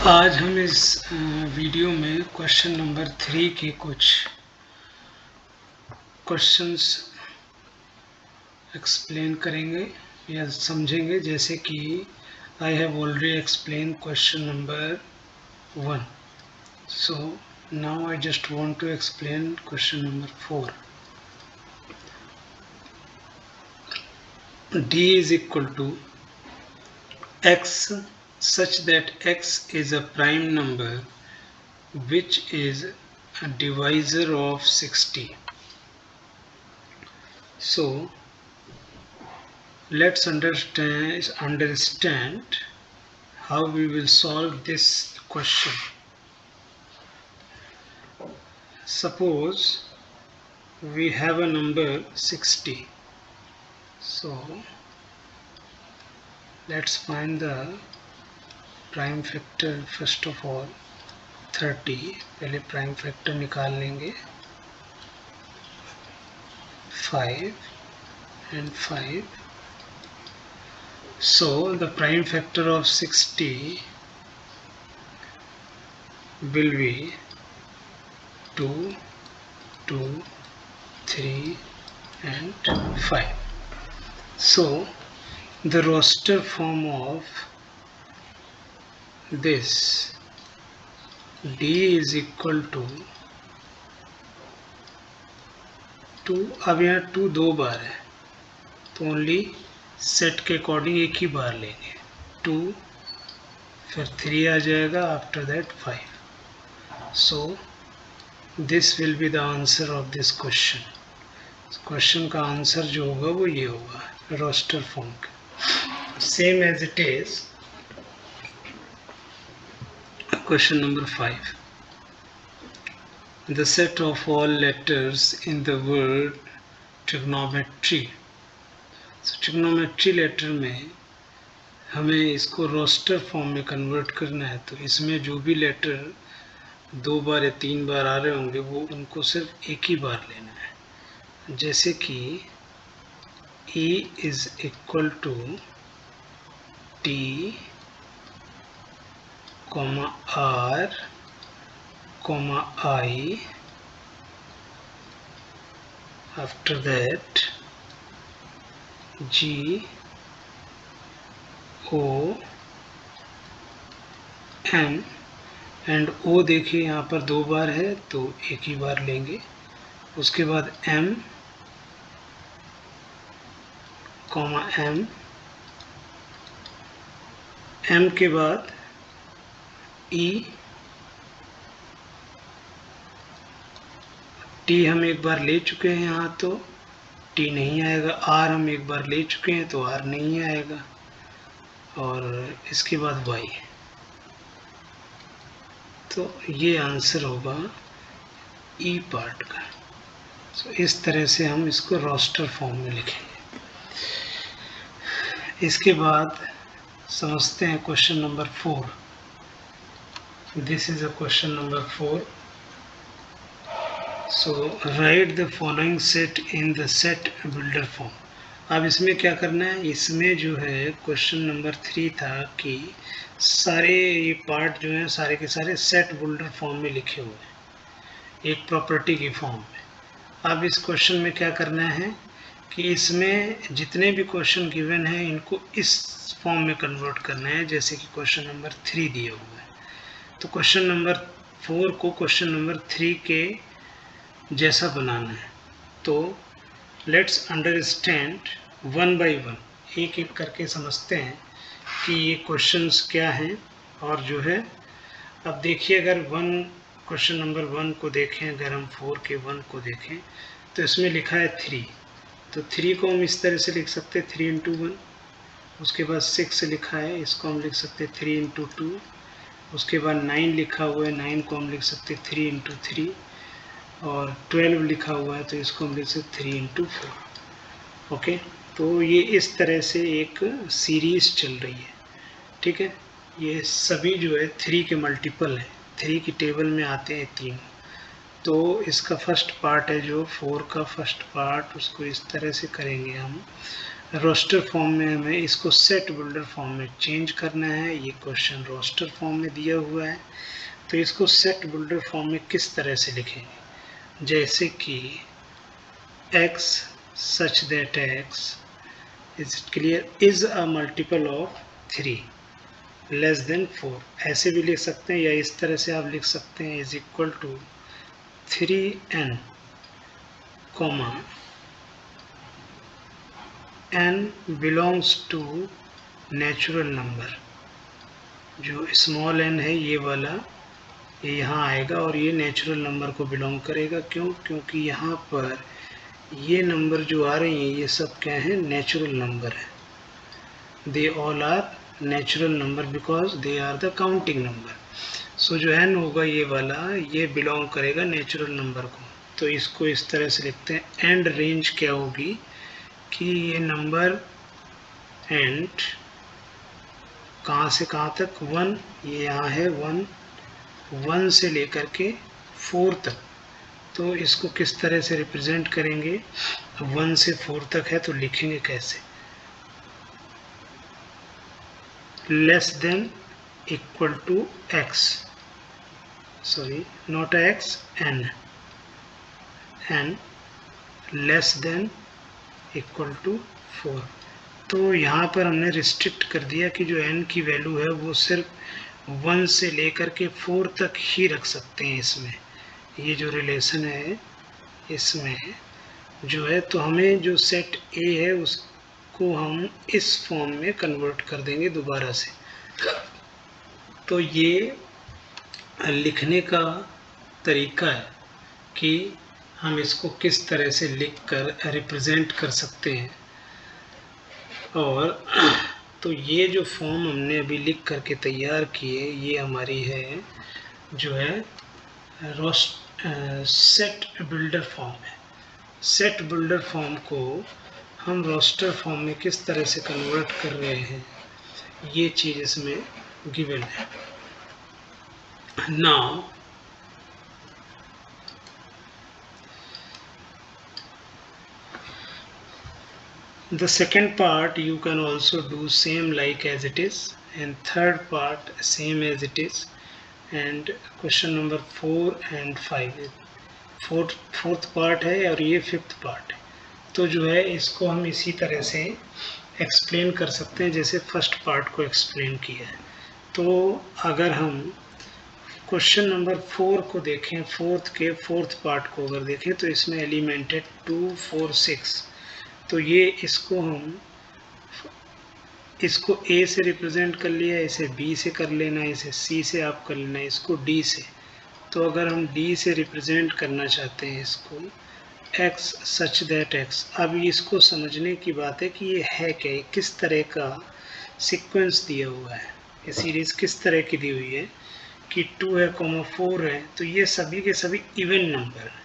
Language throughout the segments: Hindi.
आज हम इस वीडियो में क्वेश्चन नंबर 3 के कुछ क्वेश्चंस एक्सप्लेन करेंगे या समझेंगे, जैसे कि I have already explain question number 1. So now I just want to explain question number 4. D is equal to x such that x is a prime number which is a divisor of 60. So let's understand how we will solve this question. Suppose we have a number 60. So let's find the prime factor first of all. 30 पहले prime factor निकाल लेंगे. 5 and 5. So the prime factor of 60 will be 2, 2, 3 and 5. So the roster form of this D is equal to 2. अब यहाँ 2 दो बार है तो ओनली सेट के अकॉर्डिंग एक ही बार लेंगे. 2 फिर 3 आ जाएगा, after that 5. So this will be the answer of this question. Question का आंसर जो होगा वो ये होगा, रोस्टर फॉर्म का, same as it is question number 5. The set of all letters in the word trigonometry. So trigonometry later में हमें इसको रोस्टर फॉर्म में कन्वर्ट करना है, तो इसमें जो भी लेटर 2 बार या 3 बार आ रहे होंगे वो उनको सिर्फ एक ही बार लेना है. जैसे कि E is equal to T, R, I. After that G, O, M. And O देखिए यहाँ पर 2 बार है तो एक ही बार लेंगे. उसके बाद M, M के बाद E, T हम एक बार ले चुके हैं यहाँ तो T नहीं आएगा. R हम एक बार ले चुके हैं तो R नहीं आएगा. और इसके बाद Y. तो ये आंसर होगा E पार्ट का. तो इस तरह से हम इसको रोस्टर फॉर्म में लिखेंगे. इसके बाद समझते हैं question number 4. This is a question number 4. So right the following set in the set builder form. अब इसमें क्या करना है, इसमें जो है क्वेश्चन नंबर 3 था कि सारे ये पार्ट जो है सारे के सारे सेट बिल्डर फॉर्म में लिखे हुए हैं, एक प्रॉपर्टी की फॉर्म में. अब इस क्वेश्चन में क्या करना है कि इसमें जितने भी क्वेश्चन गिवन हैं इनको इस फॉर्म में कन्वर्ट करना है, जैसे कि क्वेश्चन नंबर 3 दिया हुआ है. तो क्वेश्चन नंबर 4 को क्वेश्चन नंबर 3 के जैसा बनाना है. तो let's understand one by one, एक एक करके समझते हैं कि ये क्वेश्चंस क्या हैं. और जो है अब देखिए, अगर क्वेश्चन नंबर 1 को देखें, अगर हम 4 के 1 को देखें तो इसमें लिखा है 3. तो 3 को हम इस तरह से लिख सकते हैं 3 × 1. उसके बाद 6 लिखा है, इसको हम लिख सकते हैं 3 × 2. उसके बाद 9 लिखा हुआ है, 9 को हम लिख सकते हैं 3 × 3. और 12 लिखा हुआ है तो इसको हम लिख सकते 3 × 4. ओके, तो ये इस तरह से एक सीरीज चल रही है. ठीक है, ये सभी जो है 3 के मल्टीपल है, 3 की टेबल में आते हैं 3. तो इसका फर्स्ट पार्ट है जो 4 का फर्स्ट पार्ट, उसको इस तरह से करेंगे हम. रोस्टर फॉर्म में हमें इसको सेट बिल्डर फॉर्म में चेंज करना है। ये क्वेश्चन रोस्टर फॉर्म में दिया हुआ है, तो इसको सेट बिल्डर फॉर्म में किस तरह से लिखेंगे, जैसे कि x such that x is it clear is a multiple of 3 less than 4, ऐसे भी लिख सकते हैं, या इस तरह से आप लिख सकते हैं is equal to 3n comma n belongs to natural number. जो स्मॉल n है ये वाला, ये यहाँ आएगा और ये नेचुरल नंबर को बिलोंग करेगा। क्यों? क्योंकि यहाँ पर ये नंबर जो आ रही हैं ये सब क्या है, नेचुरल नंबर है। They all are natural number because they are the counting number. So जो n होगा ये वाला, ये बिलोंग करेगा नेचुरल नंबर को। तो इसको इस तरह से लिखते हैं। एंड रेंज क्या होगी कि ये नंबर एंड कहाँ से कहाँ तक, 1, ये यहाँ है 1 से लेकर के 4 तक। तो इसको किस तरह से रिप्रेजेंट करेंगे, 1 से 4 तक है तो लिखेंगे कैसे, less than equal to x, sorry not x, n less than equal to 4। तो यहाँ पर हमने रिस्ट्रिक्ट कर दिया कि जो n की वैल्यू है वो सिर्फ 1 से लेकर के 4 तक ही रख सकते हैं। इसमें ये जो रिलेशन है इसमें जो है, तो हमें जो सेट A है उसको हम इस फॉर्म में कन्वर्ट कर देंगे दोबारा से। तो ये लिखने का तरीका है कि हम इसको किस तरह से लिख कर रिप्रेजेंट कर सकते हैं। और तो ये जो फॉर्म हमने अभी लिख करके तैयार किए, ये हमारी है जो है सेट बिल्डर फॉर्म है। सेट बिल्डर फॉर्म को हम रोस्टर फॉर्म में किस तरह से कन्वर्ट कर रहे हैं, ये चीज़ इसमें गिवन है। Now the second part you can also do same like as it is, and third part same as it is, and question number 4 and 5 fourth part है और ये फिफ्थ पार्ट है। तो जो है इसको हम इसी तरह से एक्सप्लेन कर सकते हैं जैसे फर्स्ट पार्ट को एक्सप्लेन किया है। तो अगर हम क्वेश्चन नंबर 4 को देखें, फोर्थ पार्ट को अगर देखें तो इसमें एलिमेंट है 2, 4, 6। तो ये इसको A से रिप्रेजेंट कर लिया, इसे B से कर लेना, इसे C से आप कर लेना, इसको D से। तो अगर हम D से रिप्रेजेंट करना चाहते हैं इसको x सच दैट x, अब इसको समझने की बात है कि ये है क्या, ये किस तरह का सीक्वेंस दिया हुआ है, ये सीरीज किस तरह की दी हुई है कि 2 है, 4 है, तो ये सभी के सभी इवन नंबर हैं,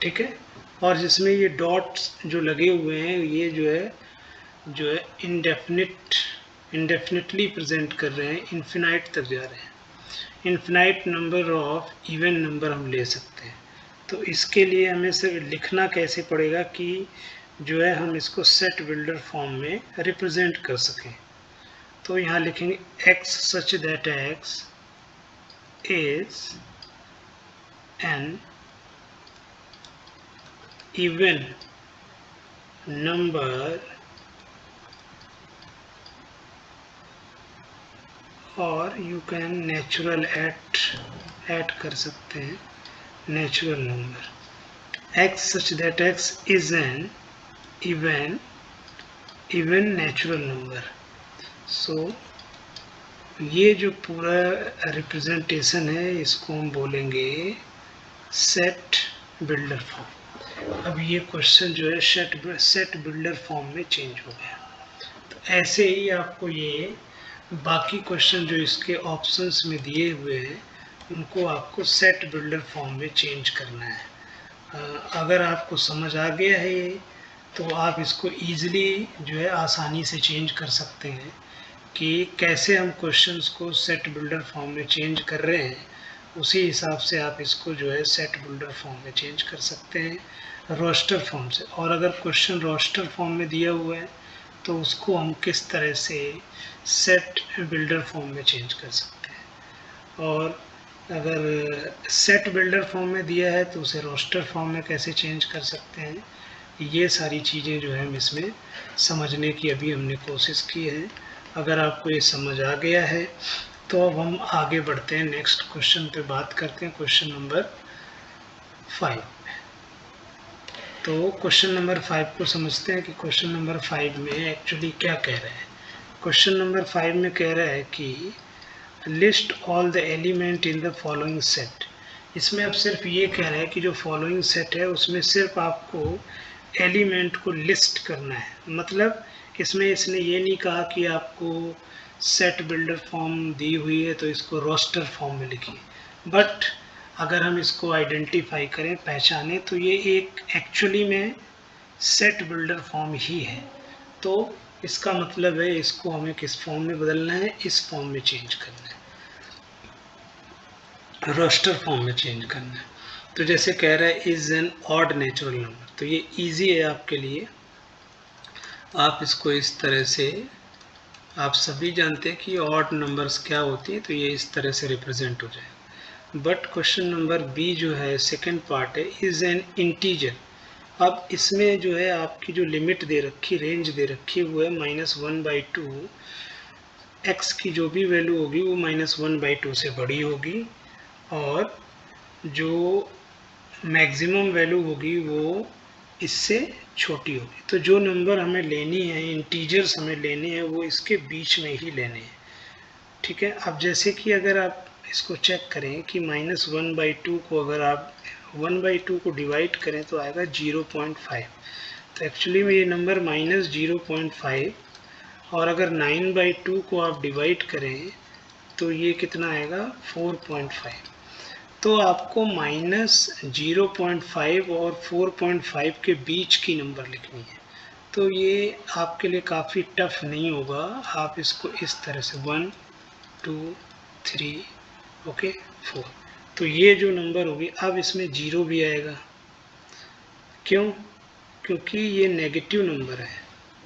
ठीक है। और जिसमें ये डॉट्स जो लगे हुए हैं ये जो है इंडेफिनिटली प्रेजेंट कर रहे हैं, इन्फिनाइट तक जा रहे हैं। Infinite number of even number हम ले सकते हैं। तो इसके लिए हमें सिर्फ लिखना कैसे पड़ेगा कि जो है हम इसको सेट बिल्डर फॉर्म में रिप्रेजेंट कर सकें। तो यहाँ लिखेंगे x such that x is an even number और यू कैन नेचुरल ऐड कर सकते हैं natural number. x such that x is an even natural number. So ये जो पूरा रिप्रेजेंटेशन है इसको हम बोलेंगे सेट बिल्डर फॉर्म। अब ये क्वेश्चन जो है सेट बिल्डर फॉर्म में चेंज हो गया। तो ऐसे ही आपको ये बाकी क्वेश्चन जो इसके ऑप्शंस में दिए हुए हैं उनको आपको सेट बिल्डर फॉर्म में चेंज करना है। अगर आपको समझ आ गया है ये, तो आप इसको ईजिली जो है आसानी से चेंज कर सकते हैं कि कैसे हम क्वेश्चंस को सेट बिल्डर फॉर्म में चेंज कर रहे हैं, उसी हिसाब से आप इसको जो है सेट बिल्डर फॉर्म में चेंज कर सकते हैं। रोस्टर फॉर्म से, और अगर क्वेश्चन रोस्टर फॉर्म में दिया हुआ है तो उसको हम किस तरह से सेट बिल्डर फॉर्म में चेंज कर सकते हैं, और अगर सेट बिल्डर फॉर्म में दिया है तो उसे रोस्टर फॉर्म में कैसे चेंज कर सकते हैं। ये सारी चीज़ें जो है हम इसमें समझने की अभी हमने कोशिश की है। अगर आपको ये समझ आ गया है तो अब हम आगे बढ़ते हैं, नेक्स्ट क्वेश्चन पे बात करते हैं, क्वेश्चन नंबर 5। तो क्वेश्चन नंबर 5 को समझते हैं कि क्वेश्चन नंबर 5 में एक्चुअली क्या कह रहा है। क्वेश्चन नंबर 5 में कह रहा है कि list all the element in the following set. इसमें अब सिर्फ ये कह रहा है कि जो फॉलोइंग सेट है उसमें सिर्फ आपको एलिमेंट को लिस्ट करना है। मतलब इसमें इसने ये नहीं कहा कि आपको सेट बिल्डर फॉर्म दी हुई है तो इसको रोस्टर फॉर्म में लिखिए, बट अगर हम इसको आइडेंटिफाई करें, पहचानें, तो ये एक एक्चुअली में सेट बिल्डर फॉर्म ही है। तो इसका मतलब है इसको हमें किस फॉर्म में बदलना है, इस फॉर्म में चेंज करना है, रोस्टर फॉर्म में चेंज करना है। तो जैसे कह रहा है is an odd natural number, तो ये इजी है आपके लिए। आप इसको इस तरह से, आप सभी जानते हैं कि ऑड नंबर्स क्या होती है, तो ये इस तरह से रिप्रेजेंट हो जाएगा। बट क्वेश्चन नंबर बी जो है सेकंड पार्ट है, इज एन इंटीजर। अब इसमें जो है आपकी जो लिमिट दे रखी, रेंज दे रखी, वो है -1/2। एक्स की जो भी वैल्यू होगी वो -1/2 से बड़ी होगी, और जो मैक्सिमम वैल्यू होगी वो इससे छोटी होगी। तो जो नंबर हमें लेनी है, इंटीजर्स हमें लेने हैं, वो इसके बीच में ही लेने हैं। ठीक है। अब जैसे कि अगर आप इसको चेक करें कि -1/2 को अगर आप 1/2 को डिवाइड करें तो आएगा 0.5। तो एक्चुअली में ये नंबर -0.5, और अगर 9/2 को आप डिवाइड करें तो ये कितना आएगा 4.5। तो आपको -0.5 और 4.5 के बीच की नंबर लिखनी है। तो ये आपके लिए काफ़ी टफ नहीं होगा। आप इसको इस तरह से 1 2 3 ओके 4, तो ये जो नंबर होगी, अब इसमें 0 भी आएगा। क्यों? क्योंकि ये नेगेटिव नंबर है।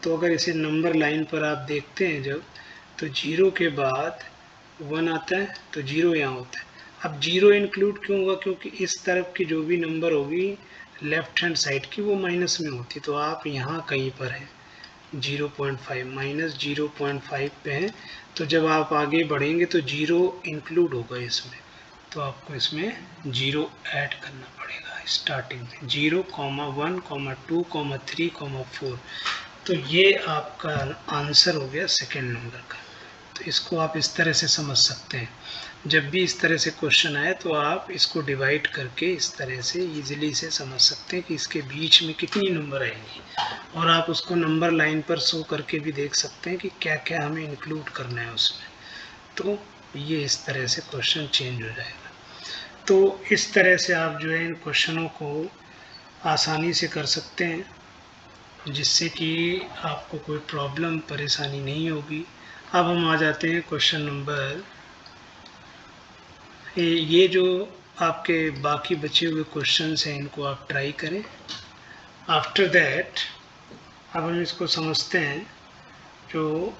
तो अगर इसे नंबर लाइन पर आप देखते हैं जब, तो 0 के बाद 1 आता है तो 0 यहाँ होता है। अब 0 इंक्लूड क्यों होगा? क्योंकि इस तरफ की जो भी नंबर होगी लेफ्ट हैंड साइड की, वो माइनस में होती। तो आप यहाँ कहीं पर हैं 0.5, -0.5 पे हैं। तो जब आप आगे बढ़ेंगे तो 0 इंक्लूड होगा इसमें, तो आपको इसमें 0 ऐड करना पड़ेगा स्टार्टिंग में, 0, 1, 2, 3, 4। तो ये आपका आंसर हो गया सेकेंड नंबर का। तो इसको आप इस तरह से समझ सकते हैं। जब भी इस तरह से क्वेश्चन आए तो आप इसको डिवाइड करके इस तरह से इजीली से समझ सकते हैं कि इसके बीच में कितनी नंबर आएंगी, और आप उसको नंबर लाइन पर शो करके भी देख सकते हैं कि क्या क्या हमें इंक्लूड करना है उसमें। तो ये इस तरह से क्वेश्चन चेंज हो जाएगा। तो इस तरह से आप जो है इन क्वेश्चनों को आसानी से कर सकते हैं, जिससे कि आपको कोई प्रॉब्लम परेशानी नहीं होगी। अब हम आ जाते हैं क्वेश्चन नंबर, ये जो आपके बाकी बचे हुए क्वेश्चंस हैं इनको आप ट्राई करें। आफ्टर दैट अब हम इसको समझते हैं जो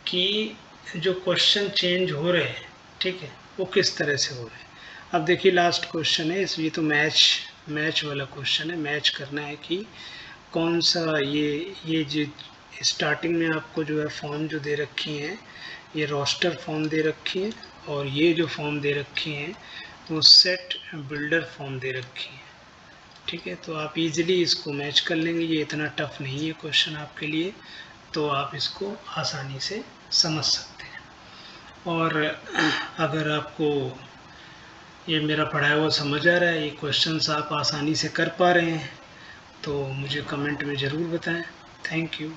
कि जो क्वेश्चन चेंज हो रहे हैं, ठीक है, वो किस तरह से हो रहे हैं। अब देखिए लास्ट क्वेश्चन है, ये तो मैच वाला क्वेश्चन है। मैच करना है कि कौन सा ये जो स्टार्टिंग में आपको जो है फॉर्म जो दे रखी हैं, ये रोस्टर फॉर्म दे रखी है, और ये जो फॉर्म दे रखी हैं वो सेट बिल्डर फॉर्म दे रखी है। ठीक है, तो आप इजीली इसको मैच कर लेंगे। ये इतना टफ नहीं है क्वेश्चन आपके लिए, तो आप इसको आसानी से समझ सकते हैं। और अगर आपको ये मेरा पढ़ाया हुआ समझ आ रहा है, ये क्वेश्चंस आप आसानी से कर पा रहे हैं, तो मुझे कमेंट में ज़रूर बताएं। Thank you.